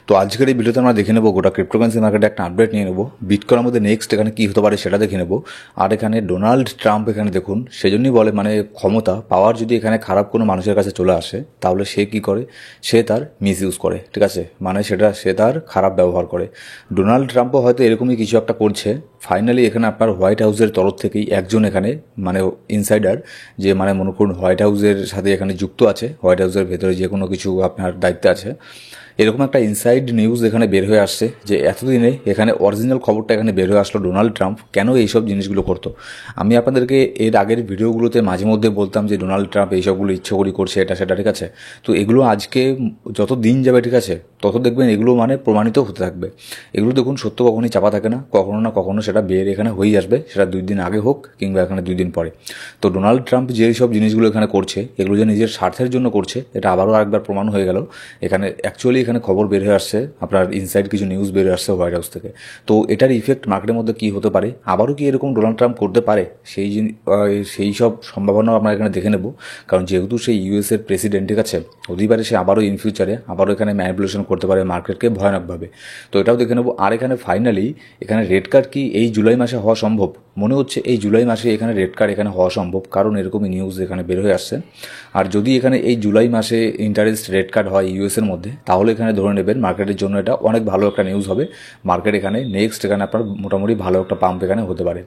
তো আজকের এই ভিডিওতে আমরা দেখে নেবো গোটা ক্রিপ্টোকারেন্সি মার্কেটে একটা আপডেট নিয়ে নেবো, বিটকয়েনের মধ্যে নেক্সট এখানে কী হতে পারে সেটা দেখে নেবো। আর এখানে ডোনাল্ড ট্রাম্প এখানে দেখুন, সেজন্যই বলে মানে ক্ষমতা পাওয়ার যদি এখানে খারাপ কোনো মানুষের কাছে চলে আসে তাহলে সে কি করে, সে তার মিস ইউজ করে, ঠিক আছে, মানে সে তার খারাপ ব্যবহার করে। ডোনাল্ড ট্রাম্পও হয়তো এরকমই কিছু একটা করছে। ফাইনালি এখানে আপনার হোয়াইট হাউসের তরফ থেকেই একজন এখানে মানে ইনসাইডার, যে মানে মনে করুন হোয়াইট হাউসের সাথে এখানে যুক্ত আছে, হোয়াইট হাউসের ভেতরে যে কোনো কিছু আপনার দায়িত্বে আছে, এরকম একটা ইনসাইড নিউজ এখানে বের হয়ে আসছে যে এতদিনে এখানে অরিজিনাল খবরটা এখানে বের হয়ে আসলো ডোনাল্ড ট্রাম্প কেন এইসব জিনিসগুলো করতো। আমি আপনাদেরকে এর আগের ভিডিওগুলোতে মাঝে মধ্যে বলতাম যে ডোনাল্ড ট্রাম্প এইসবগুলো ইচ্ছে করি করছে, এটা সেটা, ঠিক আছে। তো এগুলো আজকে যত দিন যাবে, ঠিক আছে, তত দেখবেন এগুলো মানে প্রমাণিত হতে থাকবে। এগুলো দেখুন সত্য কখনোই চাপা থাকে না, কখনো না কখনো সেটা বের এখানে হয়েই আসবে, সেটা 2 দিন আগে হোক কিংবা এখানে 2 দিন পরে। তো ডোনাল্ড ট্রাম্প যে সব জিনিসগুলো এখানে করছে, এগুলো যে নিজের স্বার্থের জন্য করছে এটা আবারও আরেকবার প্রমাণ হয়ে গেল। এখানে অ্যাকচুয়ালি এখানে খবর বের হয়ে আসছে, আপনার ইনসাইড কিছু নিউজ বের হয়ে আসছে হোয়াইট হাউস থেকে। তো এটার ইফেক্ট মার্কেটের মধ্যে কী হতে পারে, আবারও কি এরকম ডোনাল্ড ট্রাম্প করতে পারে, সেই সব সম্ভাবনাও আমরা এখানে দেখে নেব। কারণ যেহেতু সেই ইউএসের প্রেসিডেন্ট, ঠিক আছে, হতেই পারে সে আবারও ইন ফিউচারে আবারও এখানে ম্যানিপুলেশন করতে পারে মার্কেটকে ভয়ানকভাবে। তো এটাও দেখে নেব। আর এখানে ফাইনালি এখানে রেড কার্ড কি এই জুলাই মাসে হওয়া সম্ভব? মনে হচ্ছে এই জুলাই মাসে এখানে রেড কার্ড এখানে হওয়া সম্ভব, কারণ এরকমই নিউজ এখানে বের হয়ে আসছে। আর যদি এখানে এই জুলাই মাসে ইন্টারেস্ট রেড কার্ড হয় ইউএসের মধ্যে, তাহলে এখানে ধরে নেবেন মার্কেটের জন্য এটা অনেক ভালো একটা নিউজ হবে। মার্কেট এখানে নেক্সট এখানে আপনার মোটামুটি ভালো একটা পাম্প এখানে হতে পারে।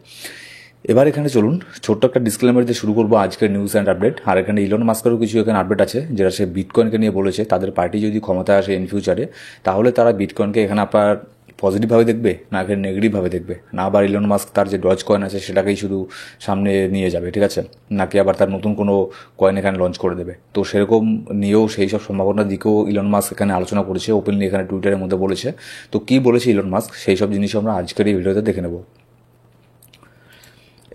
এবার এখানে চলুন ছোট্ট একটা ডিসক্লেমার দিয়ে শুরু করবো আজকের নিউজ অ্যান্ড আপডেট। আর এখানে ইলন মাস্কেরও কিছু এখানে আপডেট আছে, যেটা সে বিটকয়েনকে নিয়ে বলেছে তাদের পার্টি যদি ক্ষমতায় আসে ইন ফিউচারে, তাহলে তারা বিটকয়েনকে এখানে আপনার পজিটিভভাবে দেখবে না এখানে নেগেটিভভাবে দেখবে, না আবার ইলন মাস্ক তার যে ডজ কয়েন আছে সেটাকেই শুধু সামনে নিয়ে যাবে, ঠিক আছে, নাকি আবার তার নতুন কোনো কয়েন এখানে লঞ্চ করে দেবে। তো সেরকম নিয়েও সেই সব সম্ভাবনার দিকেও ইলন মাস্ক এখানে আলোচনা করেছে, ওপেনলি এখানে টুইটারের মধ্যে বলেছে। তো কী বলেছে ইলন মাস্ক সেই সব জিনিসও আমরা আজকের এই ভিডিওতে দেখে নেব।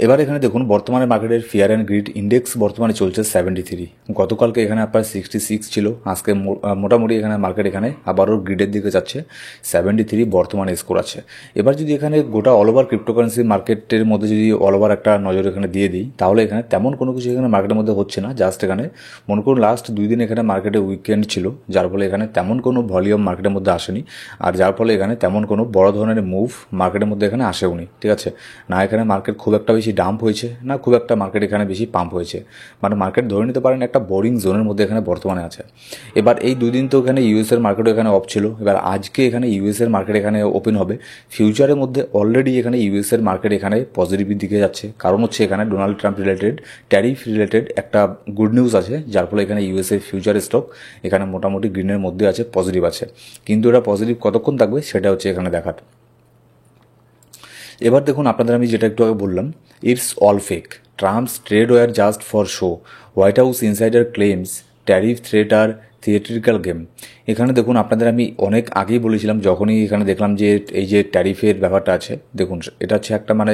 এবার এখানে দেখুন বর্তমানে মার্কেটের ফিয়ার অ্যান্ড গ্রিড ইন্ডেক্স বর্তমানে চলছে 73। গতকালকে এখানে আপনার 66 ছিল, আজকে মোটামুটি এখানে মার্কেট এখানে আবারও গ্রিডের দিকে যাচ্ছে, 73 বর্তমানে স্কোর আছে। এবার যদি এখানে গোটা অল ওভার ক্রিপ্টোকারেন্সি মার্কেটের মধ্যে যদি অল ওভার একটা নজর এখানে দিয়ে দিই, তাহলে এখানে তেমন কোনো কিছু এখানে মার্কেটের মধ্যে হচ্ছে না। জাস্ট এখানে মনে করুন লাস্ট 2 দিন এখানে মার্কেটে উইকেন্ড ছিল, যার ফলে এখানে তেমন কোনো ভলিউম মার্কেটের মধ্যে আসেনি, আর যার ফলে এখানে তেমন কোনো বড় ধরনের মুভ মার্কেটের মধ্যে এখানে আসেওনি, ঠিক আছে। না এখানে মার্কেট খুব একটা বেশি ডাম্প হয়েছে, না খুব একটা মার্কেট এখানে বেশি পাম্প হয়েছে, মানে মার্কেট ধরে নিতে পারেন একটা বোরিং জোনের মধ্যে এখানে বর্তমানে আছে। এবার এই 2 দিন তো এখানে ইউএসের মার্কেটও এখানে অফ ছিল, এবার আজকে এখানে ইউএসের মার্কেট এখানে ওপেন হবে। ফিউচারের মধ্যে অলরেডি এখানে ইউএসের মার্কেট এখানে পজিটিভের দিকে যাচ্ছে, কারণ হচ্ছে এখানে Donald Trump related tariff related একটা গুড নিউজ আছে, যার ফলে এখানে ইউএসের ফিউচার স্টক এখানে মোটামুটি গ্রিনের মধ্যে আছে, পজিটিভ আছে। কিন্তু এটা পজিটিভ কতক্ষণ থাকবে সেটা হচ্ছে এখানে দেখার। এবার দেখুন আপনাদের আমি যেটা একটু আগে বললাম, it's all fake, Trump's trade war just for show, White House insider claims tariff threat আর থিয়েট্রিক্যাল গেম। এখানে দেখুন আপনাদের আমি অনেক আগেই বলেছিলাম, যখনই এখানে দেখলাম যে এই যে ট্যারিফের ব্যাপারটা আছে, দেখুন এটা হচ্ছে একটা মানে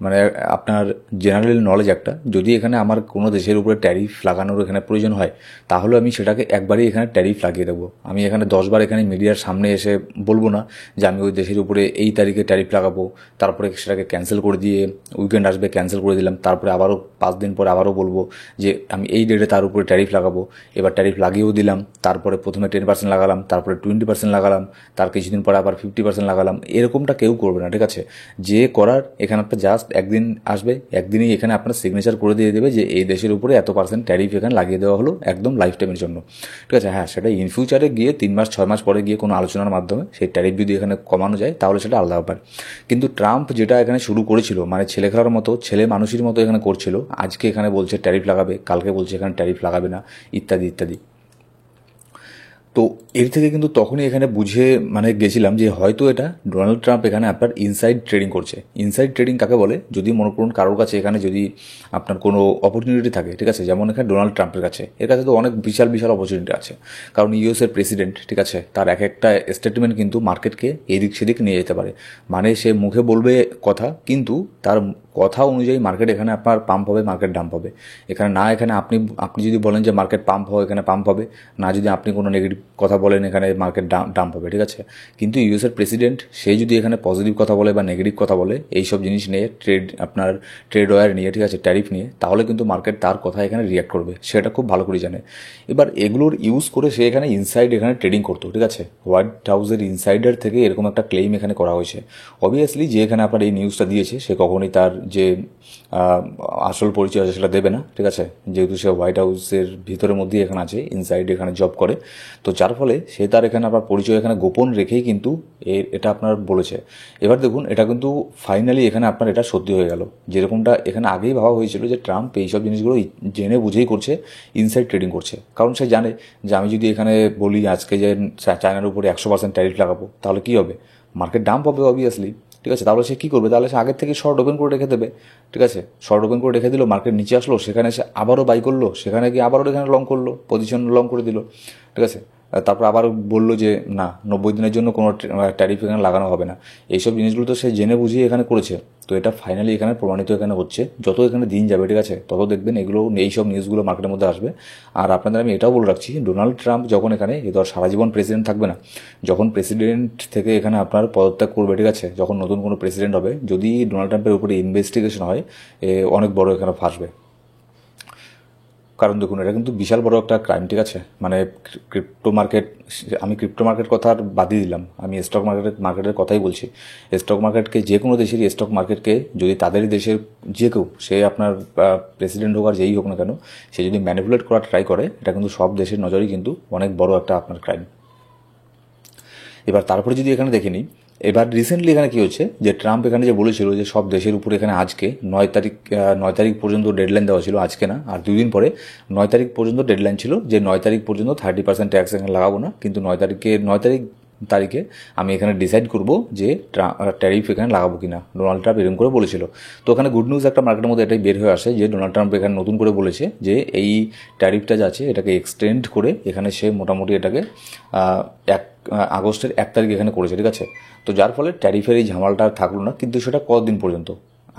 মানে আপনার জেনারেল নলেজ একটা, যদি এখানে আমার কোনো দেশের উপরে ট্যারিফ লাগানোর এখানে প্রয়োজন হয়, তাহলে আমি সেটাকে একবারই এখানে ট্যারিফ লাগিয়ে দেবো। আমি এখানে 10 বার এখানে মিডিয়ার সামনে এসে বলবো না যে আমি ওই দেশের উপরে এই তারিখে ট্যারিফ লাগাবো, তারপরে সেটাকে ক্যান্সেল করে দিয়ে উইকেন্ড আসবে ক্যান্সেল করে দিলাম, তারপরে আবারও 5 দিন পরে আবারও বলবো যে আমি এই ডেটে তার উপরে ট্যারিফ লাগাবো। এবার ট্যারিফ লাগিয়েও দিলাম, তারপরে প্রথমে 10% লাগালাম, তারপরে 20% লাগালাম, তার কিছুদিন পরে আবার 50% লাগালাম। এরকমটা কেউ করবে না, ঠিক আছে। যে করার এখানে একটা জাস্ট একদিন আসবে, একদিনই এখানে আপনার সিগনেচার করে দিয়ে দেবে যে এই দেশের উপরে এত% ট্যারিফ এখানে লাগিয়ে দেওয়া হলো একদম লাইফ টাইমের জন্য, ঠিক আছে। হ্যাঁ, সেটা ইন ফিউচারে গিয়ে 3 মাস 6 মাস পরে গিয়ে কোনো আলোচনার মাধ্যমে সেই ট্যারিফ যদি এখানে কমানো যায় তাহলে সেটা আলাদা ব্যাপার। কিন্তু ট্রাম্প যেটা এখানে শুরু করেছিল, মানে ছেলে খেলার মতো, ছেলে মানুষের মতো এখানে করছিল, আজকে এখানে বলছে ট্যারিফ লাগাবে, কালকে বলছে এখানে ট্যারিফ লাগাবে না, ইত্যাদি ইত্যাদি। তো এর থেকে কিন্তু তখনই এখানে বুঝে মানে গেছিলাম যে হয়তো এটা ডোনাল্ড ট্রাম্প এখানে আপনার ইনসাইড ট্রেডিং করছে। ইনসাইড ট্রেডিং কাকে বলে, যদি মনে করুন কারোর কাছে এখানে যদি আপনার কোনো অপরচুনিটি থাকে, ঠিক আছে, যেমন এখানে ডোনাল্ড ট্রাম্পের কাছে, এর কাছে তো অনেক বিশাল বিশাল অপরচুনিটি আছে, কারণ ইউএসের প্রেসিডেন্ট, ঠিক আছে, তার এক একটা স্টেটমেন্ট কিন্তু মার্কেটকে এদিক সেদিক নিয়ে যেতে পারে। মানে সে মুখে বলবে কথা, কিন্তু তার কথা অনুযায়ী মার্কেট এখানে আপনার পাম্প হবে, মার্কেট ডাম্প হবে। এখানে না এখানে আপনি যদি বলেন যে মার্কেট পাম্প হবে, এখানে পাম্প হবে না, যদি আপনি কোনো নেগেটিভ কথা বলেন এখানে মার্কেট ডাম্প হবে, ঠিক আছে। কিন্তু ইউএসের প্রেসিডেন্ট সে যদি এখানে পজিটিভ কথা বলে বা নেগেটিভ কথা বলে এইসব জিনিস নিয়ে, ট্রেড ওয়ার নিয়ে, ঠিক আছে, ট্যারিফ নিয়ে, তাহলে কিন্তু মার্কেট তার কথা এখানে রিয়াক্ট করবে, সেটা খুব ভালো করে জানে। এবার এগুলোর ইউজ করে সে এখানে ইনসাইড এখানে ট্রেডিং করতো, ঠিক আছে। হোয়াইট হাউসের ইনসাইডার থেকে এরকম একটা ক্লেম এখানে করা হয়েছে। অবভিয়াসলি যে এখানে আপনার এই নিউজটা দিয়েছে সে কখনোই তার যে আসল পরিচয় আছে সেটা দেবে না, ঠিক আছে, যেহেতু সে হোয়াইট হাউসের ভিতরের মধ্যেই এখানে আছে, ইনসাইড এখানে জব করে। তো যার ফলে সে তার এখানে আপনার পরিচয় এখানে গোপন রেখেই কিন্তু এটা আপনার বলেছে। এবার দেখুন এটা কিন্তু ফাইনালি এখানে আপনার এটা সত্যি হয়ে গেল, যেরকমটা এখানে আগেই ভাবা হয়েছিল যে ট্রাম্প এইসব জিনিসগুলো জেনে বুঝেই করছে, ইনসাইড ট্রেডিং করছে। কারণ সে জানে যে আমি যদি এখানে বলি আজকে যে চায়নার উপরে 100% ট্যারিফ লাগাবো, তাহলে কী হবে, মার্কেট ডাম্প হবে অবভিয়াসলি, ঠিক আছে। তাহলে সে কী করবে, তাহলে সে আগের থেকে শর্ট ওপেন করে রেখে দেবে, ঠিক আছে। শর্ট ওপেন করে রেখে দিল, মার্কেট নিচে আসলো, সেখানে সে আবারও বাই করলো, সেখানে গিয়ে আবারও এখানে লং করলো, পজিশন লং করে দিল, ঠিক আছে। তারপর আবার বললো যে না 90 দিনের জন্য কোনো ট্যারিফ এখানে লাগানো হবে না। এইসব জিনিসগুলো তো সে জেনে বুঝিয়ে এখানে করেছে। তো এটা ফাইনালি এখানে প্রমাণিত এখানে হচ্ছে। যত এখানে দিন যাবে, ঠিক আছে, তত দেখবেন এগুলো এইসব নিউজগুলো মার্কেটের মধ্যে আসবে। আর আপনাদের আমি এটাও বলে রাখছি, ডোনাল্ড ট্রাম্প যখন এখানে এ তো আর সারা জীবন প্রেসিডেন্ট থাকবে না, যখন প্রেসিডেন্ট থেকে এখানে আপনার পদত্যাগ করবে, ঠিক আছে, যখন নতুন কোনো প্রেসিডেন্ট হবে, যদি ডোনাল্ড ট্রাম্পের উপরে ইনভেস্টিগেশন হয় অনেক বড় এখানে ফাঁসবে। কারণ দেখুন এটা কিন্তু বিশাল বড় একটা ক্রাইম, ঠিক আছে। মানে ক্রিপ্টো মার্কেট, আমি ক্রিপ্টো মার্কেট কথা আর বাদই দিলাম, আমি স্টক মার্কেটের কথাই বলছি। স্টক মার্কেটকে, যে কোনো দেশেরই স্টক মার্কেটকে যদি তাদেরই দেশের যে কেউ, সে আপনার প্রেসিডেন্ট হোক আর যেই হোক না কেন, সে যদি ম্যানিপুলেট করার ট্রাই করে, এটা কিন্তু সব দেশের নজরেই কিন্তু অনেক বড় একটা আপনার ক্রাইম। এবার তারপরে যদি এখানে দেখে নিই, এবার রিসেন্টলি এখানে কী হচ্ছে, যে ট্রাম্প এখানে যে বলেছিল যে সব দেশের উপরে এখানে আজকে 9 তারিখ পর্যন্ত ডেডলাইন দেওয়া ছিল, আজকে না, আর 2 দিন পরে 9 তারিখ পর্যন্ত ডেডলাইন ছিল, যে 9 তারিখ পর্যন্ত 30% ট্যাক্স এখানে লাগাবো না, কিন্তু 9 তারিখে আমি এখানে ডিসাইড করব যে ট্যারিফ এখানে লাগাবো কিনা। ডোনাল্ড ট্রাম্প এরকম করে বলেছিল। তো ওখানে গুড নিউজ একটা মার্কেটের মধ্যে এটাই বের হয়ে আসে যে ডোনাল্ড ট্রাম্প এখানে নতুন করে বলেছে যে এই ট্যারিফটা যা আছে এটাকে এক্সটেন্ড করে এখানে সে মোটামুটি এটাকে 1 আগস্টের 1 তারিখ এখানে করেছে, ঠিক আছে। তো যার ফলে ট্যারিফের এই ঝামেলাটা থাকলো না, কিন্তু সেটা কতদিন পর্যন্ত,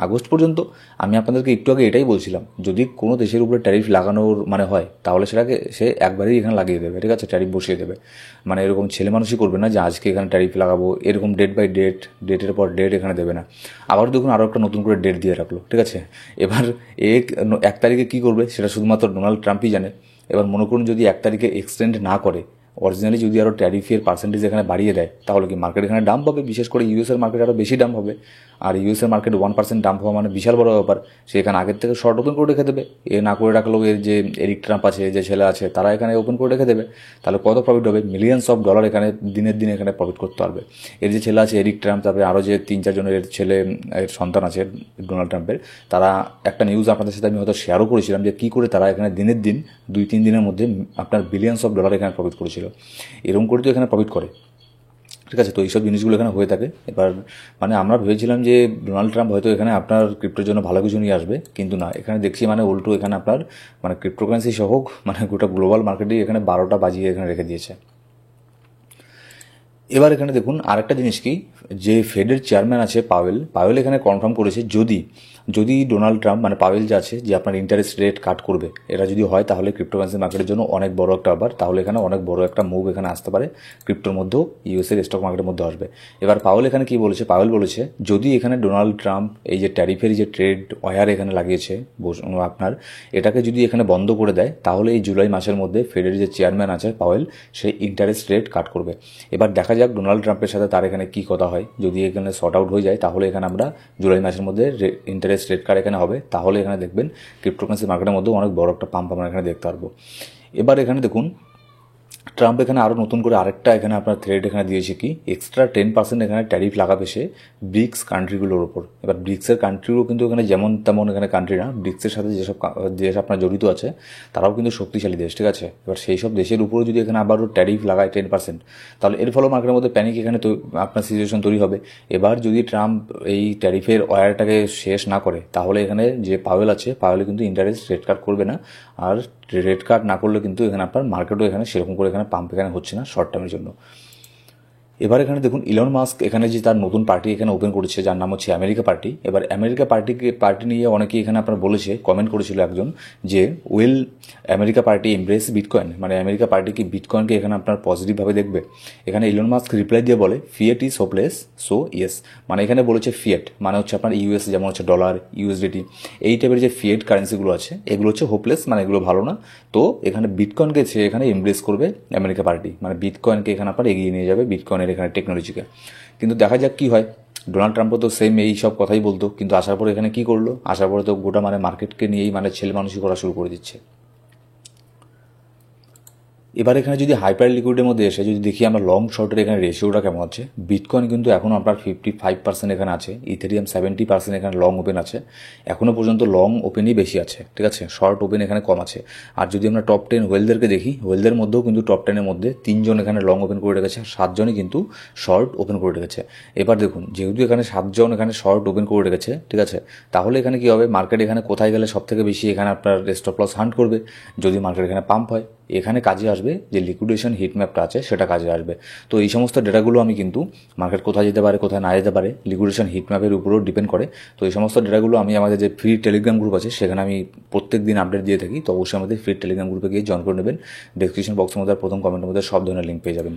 আগস্ট পর্যন্ত। আমি আপনাদেরকে একটু আগে এটাই বলছিলাম, যদি কোনো দেশের উপরে ট্যারিফ লাগানোর মানে হয়, তাহলে সেটাকে সে একবারেই এখানে লাগিয়ে দেবে, ঠিক আছে, ট্যারিফ বসিয়ে দেবে। মানে এরকম ছেলে মানুষই করবে না যে আজকে এখানে ট্যারিফ লাগাবো, এরকম ডেট বাই ডেট, ডেটের পর ডেট এখানে দেবে না। আবার দেখুন আরও একটা নতুন করে ডেট দিয়ে রাখলো, ঠিক আছে। এবার 1 তারিখে কী করবে সেটা শুধুমাত্র ডোনাল্ড ট্রাম্পই জানে। এবার মনে করুন যদি 1 তারিখে এক্সটেন্ড না করে, অরিজিনালি যদি আরও ট্যারিফের পার্সেন্টেজ এখানে বাড়িয়ে দেয়, তাহলে কি মার্কেট এখানে ডাম্প হবে, বিশেষ করে ইউএসের মার্কেট আরও বেশি ডাম্প হবে। আর ইউএসের মার্কেট 1% ডাম্প হওয়া মানে বিশাল বড় ব্যাপার। সে এখানে আগের থেকে শর্ট ওপেন করে রেখে দেবে, না করে রাখলেও এর যে এরিক ট্রাম্প আছে, যে ছেলে আছে, তারা এখানে ওপেন করে রেখে দেবে। তাহলে কত প্রফিট হবে, মিলিয়নস অফ ডলার এখানে দিনের দিন এখানে প্রফিট করতে পারবে। এর যে ছেলে আছে এরিক ট্রাম্প, তারপরে আরও যে 3-4 জনের এর ছেলে, এর সন্তান আছে ডোনাল্ড ট্রাম্পের, তারা একটা নিউজ আপনাদের সাথে আমি হয়তো শেয়ারও করেছিলাম যে কী করে তারা এখানে দিনের দিন 2-3 দিনের মধ্যে আপনার বিলিয়নস অফ ডলার এখানে প্রফিট করেছিল। এরকম করে তো এখানে প্রফিট করে, ঠিক আছে। তো এইসব জিনিসগুলো এখানে হয়ে থাকে। এবার মানে আমরা ভেবেছিলাম যে ডোনাল্ড ট্রাম্প হয়তো এখানে আপনার ক্রিপ্টোর জন্য ভালো কিছু নিয়ে আসবে, কিন্তু না, এখানে দেখছি মানে উল্টো এখানে আপনার মানে ক্রিপ্টোকারেন্সি সহ মানে গোটা গ্লোবাল মার্কেটেই এখানে 12টা বাজিয়ে এখানে রেখে দিয়েছে। এবার এখানে দেখুন আরেকটা জিনিস কি, যে ফেডের চেয়ারম্যান আছে পাওয়েল এখানে কনফার্ম করেছে যদি ডোনাল্ড ট্রাম্প মানে পাওয়েল যে আছে যে আপনার ইন্টারেস্ট রেট কাট করবে, এটা যদি হয় তাহলে ক্রিপ্টোকারেন্সি মার্কেটের জন্য অনেক বড় একটা ব্যাপার, তাহলে এখানে অনেক বড় একটা মুভ এখানে আসতে পারে, ক্রিপ্টোর মধ্যেও ইউএসের স্টক মার্কেটের মধ্যে আসবে। এবার পাওয়েল এখানে কি বলেছে, পাওয়েল বলেছে যদি এখানে ডোনাল্ড ট্রাম্প এই যে ট্যারিফের যে ট্রেড ওয়ার এখানে লাগিয়েছে আপনার, এটাকে যদি এখানে বন্ধ করে দেয়, তাহলে এই জুলাই মাসের মধ্যে ফেডের যে চেয়ারম্যান আছে পাওয়েল, সেই ইন্টারেস্ট রেট কাট করবে। এবার দেখা যাক ডোনাল্ড ট্রাম্পের সাথে তার এখানে কী কথা হয়, যদি এখানে শর্ট আউট হয়ে যায়, তাহলে এখানে আমরা জুলাই মাসের মধ্যে ইন্টারেস্ট রেট কাট এখানে হবে, তাহলে এখানে দেখবেন ক্রিপ্টোকারেন্সি মার্কেটের মধ্যে অনেক বড় একটা পাম্প আমরা এখানে দেখতে পারবো। এবার এখানে দেখুন ট্রাম্প এখানে আরও নতুন করে আরেকটা এখানে আপনার থ্রেড এখানে দিয়েছে কি, এক্সট্রা 10% এখানে ট্যারিফ লাগাবে সে ব্রিক্স কান্ট্রিগুলোর ওপর। এবার ব্রিক্সের কান্ট্রিগুলো কিন্তু এখানে যেমন তেমন এখানে কান্ট্রি না, ব্রিক্সের সাথে যেসব দেশ আপনার জড়িত আছে তারাও কিন্তু শক্তিশালী দেশ, ঠিক আছে। এবার সেই সব দেশের উপরেও যদি এখানে আবারও ট্যারিফ লাগায় 10%, তাহলে এর ফলে মার্কেটের মধ্যে প্যানিক এখানে তো আপনার সিচুয়েশন তৈরি হবে। এবার যদি ট্রাম্প এই ট্যারিফের ওয়ারটাকে শেষ না করে, তাহলে এখানে যে পাওয়েল আছে, পাওয়েলে কিন্তু ইন্টারেস্ট রেট কাট করবে না, আর রেট কাট না করলে কিন্তু এখানে আপনার মার্কেটও এখানে সেরকম করে এখানে পাম্প এখানে হচ্ছে না শর্ট টার্মের জন্য। এবার এখানে দেখুন ইলন মাস্ক এখানে যে তার নতুন পার্টি এখানে ওপেন করেছে, যার নাম হচ্ছে আমেরিকা পার্টি। এবার আমেরিকা পার্টি নিয়ে অনেকেই এখানে আপনার বলেছে, কমেন্ট করেছিল একজন, যে will America party embrace bitcoin, মানে আমেরিকা পার্টি কি বিটকয়েনকে এখানে আপনার পজিটিভভাবে দেখবে। এখানে ইলন মাস্ক রিপ্লাই দিয়ে বলে, Fiat is hopeless, so yes. মানে এখানে বলেছে ফিয়েট মানে হচ্ছে আপনার ইউএস, যেমন হচ্ছে ডলার, ইউএসডিটি, এই টাইপের যে ফিয়েট কারেন্সিগুলো আছে এগুলো হচ্ছে হোপলেস, মানে এগুলো ভালো না। তো এখানে বিটকয়েনকে সে এখানে এমব্রেস করবে আমেরিকা পার্টি, মানে বিটকয়েনকে এখানে আপনার এগিয়ে নিয়ে যাবে বিটকয়েনের এখানে টেকনোলজিকে। কিন্তু দেখা যাক কি হয়। ডোনাল্ড ট্রাম্পও তো সেম এই সব কথাই বলতো, কিন্তু আসার পরে এখানে কি করলো, আসার পরে তো গোটা মানে মার্কেটকে নিয়েই মানে ছেলে মানুষই করা শুরু করে দিচ্ছে। এবার এখানে যদি হাইপার লিকুইডের মধ্যে এসে যদি দেখি আমরা লং শর্টের এখানে রেশিওটা কেমন আছে, বিটকয়েন কিন্তু এখন আপনার 55% এখানে আছে, ইথেরিয়াম 70% এখানে লং ওপেন আছে। এখনও পর্যন্ত লং ওপেনই বেশি আছে, ঠিক আছে, শর্ট ওপেন এখানে কম আছে। আর যদি আমরা টপ 10 ওয়েলদেরকে দেখি, ওয়েলদের মধ্যেও কিন্তু টপ 10-এর মধ্যে 3জন এখানে লং ওপেন করে রেখেছে, 7জনই কিন্তু শর্ট ওপেন করে রেখেছে। এবার দেখুন, যেহেতু এখানে 7জন এখানে শর্ট ওপেন করে রেখেছে, ঠিক আছে, তাহলে এখানে কি হবে, মার্কেট এখানে কোথায় গেলে সব থেকে বেশি এখানে আপনার স্টপ লস হান্ট করবে। যদি মার্কেট এখানে পাম্প হয়, এখানে কাজে আসবে যে লিকুইডেশন হিট ম্যাপটা আছে সেটা কাজে আসবে। তো এই সমস্ত ডেটাগুলো আমি কিন্তু মার্কেট কোথায় যেতে পারে কোথায় না যেতে পারে লিকুইডেশন হিট ম্যাপের উপরেও ডিপেন্ড করে। তো এই সমস্ত ডেটাগুলো আমি আমাদের যে ফ্রি টেলিগ্রাম গ্রুপ আছে সেখানে আমি প্রত্যেক দিন আপডেট দিয়ে থাকি। তো অবশ্যই আমাদের ফ্রি টেলিগ্রাম গ্রুপে গিয়ে জয়েন করে নেবেন। ডেসক্রিপশন বক্সের মধ্যে প্রথম কমেন্টের মধ্যে সব ধরনের লিঙ্ক পেয়ে যাবেন।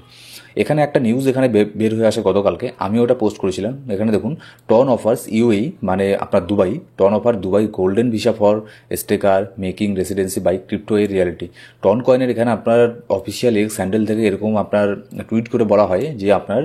এখানে একটা নিউজ এখানে বের হয়ে আসে গতকালকে, আমি ওটা পোস্ট করেছিলাম। এখানে দেখুন, টন অফার্স ইউএই মানে আপনার Dubai, Ton offer Dubai golden visa for staker making residency by crypto এর রিয়ালিটি। টন কয়েনের এখানে আপনার অফিসিয়াল এক্স স্যান্ডেল থেকে এরকম আপনার টুইট করে বলা হয় যে আপনার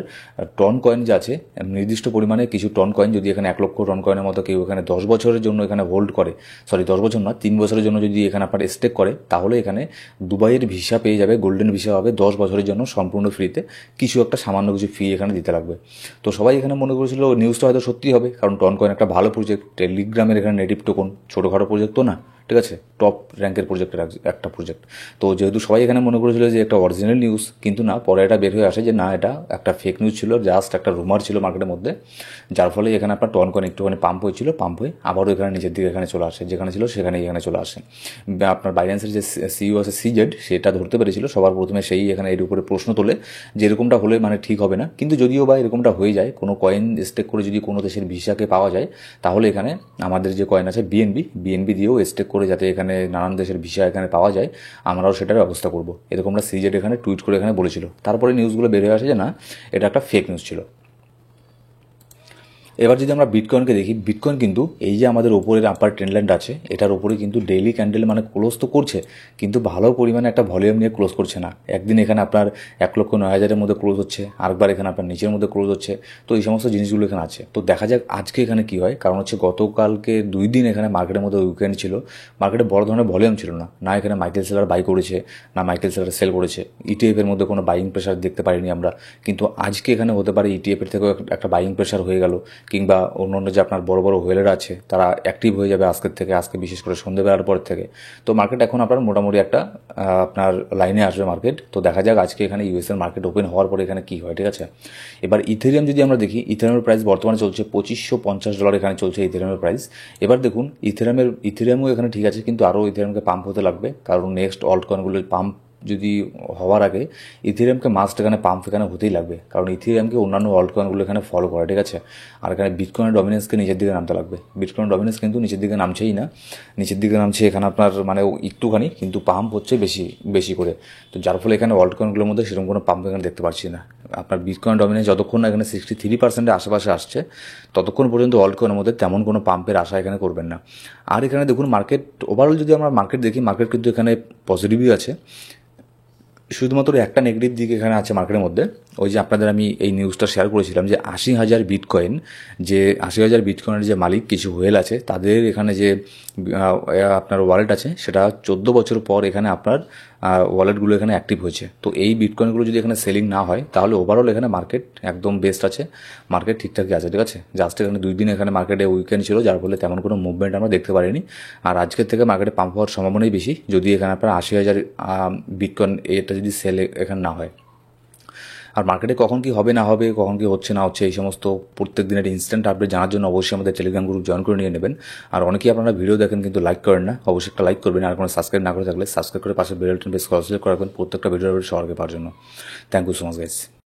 টন কয়েন যে আছে, নির্দিষ্ট পরিমাণে কিছু টন কয়েন যদি এখানে 1 লক্ষ টন কয়েনের মতো কেউ এখানে 10 বছরের জন্য এখানে হোল্ড করে, 10 বছর না 3 বছরের জন্য যদি এখানে আপনার স্টেক করে, তাহলে এখানে দুবাইয়ের ভিসা পেয়ে যাবে, গোল্ডেন ভিসা হবে 10 বছরের জন্য সম্পূর্ণ ফ্রিতে। কিছু একটা সামান্য কিছু ফি এখানে দিতে লাগবে। তো সবাই এখানে মনে করেছিল নিউজটা হয়তো সত্যি হবে, কারণ টন কয়েন একটা ভালো প্রজেক্ট, টেলিগ্রামের এখানে নেটিভ টোকন, ছোটোখাটো প্রজেক্ট তো না, ঠিক আছে, টপ র্যাঙ্কের প্রজেক্টের একটা প্রজেক্ট। তো যেহেতু সবাই এখানে মনে করেছিল যে একটা অরিজিনাল নিউজ, কিন্তু না, পরে এটা বের হয়ে আসে যে না, এটা একটা ফেক নিউজ ছিল, জাস্ট একটা রুমার ছিল মার্কেটের মধ্যে, যার ফলে এখানে আপনার টন কয়েন একটুখানি পাম্প হয়েছিল, পাম্প হয়ে আবারও এখানে নিচের দিকে এখানে চলে আসে, যেখানে ছিল সেখানেই এখানে চলে আসে। আপনার বাইন্যান্সের যে সিইও আছে সিজেড, সেটা ধরতে পেরেছিল সবার প্রথমে, সেই এখানে এর উপরে প্রশ্ন তোলে যে এরকমটা হলে মানে ঠিক হবে না। কিন্তু যদিও বা এরকমটা হয়ে যায়, কোনো কয়েন স্টেক করে যদি কোনো দেশের ভিসাকে পাওয়া যায়, তাহলে এখানে আমাদের যে কয়েন আছে বিএনবি দিয়েও স্টেক করে যাতে এখানে নানান দেশের ভিসা এখানে পাওয়া যায়, আমরাও সেটার ব্যবস্থা করব, এরকমটা সিজেড এখানে টুইট করে এখানে বলেছিল। তারপরে নিউজগুলো বের হয়ে আসে যে না, এটা একটা ফেক নিউজ ছিল। এবার যদি আমরা বিটকয়েনকে দেখি, বিটকয়েন কিন্তু এই যে আমাদের ওপরের আপার ট্রেন্ড লাইন আছে, এটার উপরে কিন্তু ডেইলি ক্যান্ডেল মানে ক্লোজ তো করছে, কিন্তু ভালো পরিমাণে একটা ভলিউম নিয়ে ক্লোজ করছে না। একদিন এখানে আপনার 1,09,000-এর মধ্যে ক্লোজ হচ্ছে, আরেকবার এখানে আপনার নিচের মধ্যে ক্লোজ হচ্ছে। তো এই সমস্ত জিনিসগুলো এখানে আছে। তো দেখা যাক আজকে এখানে কি হয়, কারণ হচ্ছে গতকালকে 2 দিন এখানে মার্কেটের মধ্যে উইকেন্ড ছিল, মার্কেটে বড় ধরনের ভলিউম ছিল না, না এখানে মাইকেল সেলার বাই করেছে না মাইকেল সেলার সেল করেছে। ইটিএফের মধ্যে কোনো বাইং প্রেশার দেখতে পারিনি আমরা, কিন্তু আজকে এখানে হতে পারে ইটিএফের থেকেও একটা বাইং প্রেশার হয়ে গেল, কিংবা অন্য যে আপনার বড় বড় হোয়েলার আছে তারা অ্যাক্টিভ হয়ে যাবে আজকের থেকে, আজকে বিশেষ করে সন্ধ্যেবেলার পর থেকে। তো মার্কেট এখন আপনার মোটামুটি একটা আপনার লাইনে আসবে মার্কেট। তো দেখা যাক আজকে এখানে ইউএসএর মার্কেট ওপেন হওয়ার পরে এখানে কি হয়, ঠিক আছে। এবার ইথেরিয়াম যদি আমরা দেখি, ইথেরিয়ামের প্রাইস বর্তমানে চলছে $2550 এখানে চলছে ইথেরিয়ামের প্রাইস। এবার দেখুন ইথেরিয়ামও এখানে ঠিক আছে, কিন্তু আরও ইথেরিয়ামকে পাম্প হতে লাগবে, কারণ নেক্সট অল্ট কয়েনগুলোর পাম্প যদি হওয়ার আগে ইথেরিয়ামকে মাস্ট এখানে পাম্প এখানে হতেই লাগবে, কারণ ইথেরিয়ামকে অন্যান্য অল্ট কয়েনগুলো এখানে ফলো করে, ঠিক আছে। আর এখানে বিটকয়েনের ডমিনেন্সকে নিচের দিকে নামতে লাগবে। বিটকয়েনের ডমিনেন্স কিন্তু নিচের দিকে নামছেই না, নিচের দিকে নামছে এখানে আপনার মানে একটুখানি, কিন্তু পাম্প হচ্ছে বেশি বেশি করে। তো যার ফলে এখানে অল্ট কয়েনগুলোর মধ্যে সেরকম কোনো পাম্প এখানে দেখতে পাচ্ছি না। আপনার বিটকয়েন ডমিনেন্স যতক্ষণ না এখানে 63%-এর আশেপাশে আসছে, ততক্ষণ পর্যন্ত অল্ট কয়েনের মধ্যে তেমন কোনো পাম্পের আশা এখানে করবেন না। আর এখানে দেখুন মার্কেট ওভারঅল যদি আমরা মার্কেট দেখি, মার্কেট কিন্তু এখানে পজিটিভই আছে, শুধুমাত্র একটা নেগেটিভ দিক এখানে আছে মার্কেটের মধ্যে। ওই যে আপনাদের আমি এই নিউজটা শেয়ার করেছিলাম যে 80,000 বিটকয়েন, যে 80,000 বিটকয়েনের যে মালিক কিছু হোয়েল আছে, তাদের এখানে যে আপনার ওয়ালেট আছে, সেটা 14 বছর পর এখানে আপনার ওয়ালেটগুলো এখানে অ্যাক্টিভ হয়েছে। তো এই বিটকয়েনগুলো যদি এখানে সেলিং না হয়, তাহলে ওভারঅল এখানে মার্কেট একদম বেস্ট আছে, মার্কেট ঠিকঠাকই আছে, ঠিক আছে। জাস্ট এখানে 2 দিন এখানে মার্কেটে উইকেন্ড ছিল, যার ফলে তেমন কোনো মুভমেন্ট আমরা দেখতে পারিনি। আর আজকের থেকে মার্কেটে পাম্প হওয়ার সম্ভাবনাই বেশি, যদি এখানে আপনার 80,000 বিটকয়েন এটা যদি সেল এখানে না হয়। আর মার্কেটে কখন কি হবে না হবে, কখন কি হচ্ছে না হচ্ছে, এই সমস্ত প্রত্যেক দিনের ইনস্ট্যান্ট আপডেট জানার জন্য অবশ্যই আমাদের টেলিগ্রাম গ্রুপ জয়েন করে নিয়ে নেবেন। আর অনেকেই আপনারা ভিডিও দেখেন কিন্তু লাইক করেন না, অবশ্যই একটা লাইক করবেন। আর কোনো সাবস্ক্রাইব না করে থাকলে সাবস্ক্রাইব করে পাশে বেল আইকন প্রেস করে প্রত্যেকটা ভিডিও সবার আগে পাওয়ার জন্য। Thank you so much guys.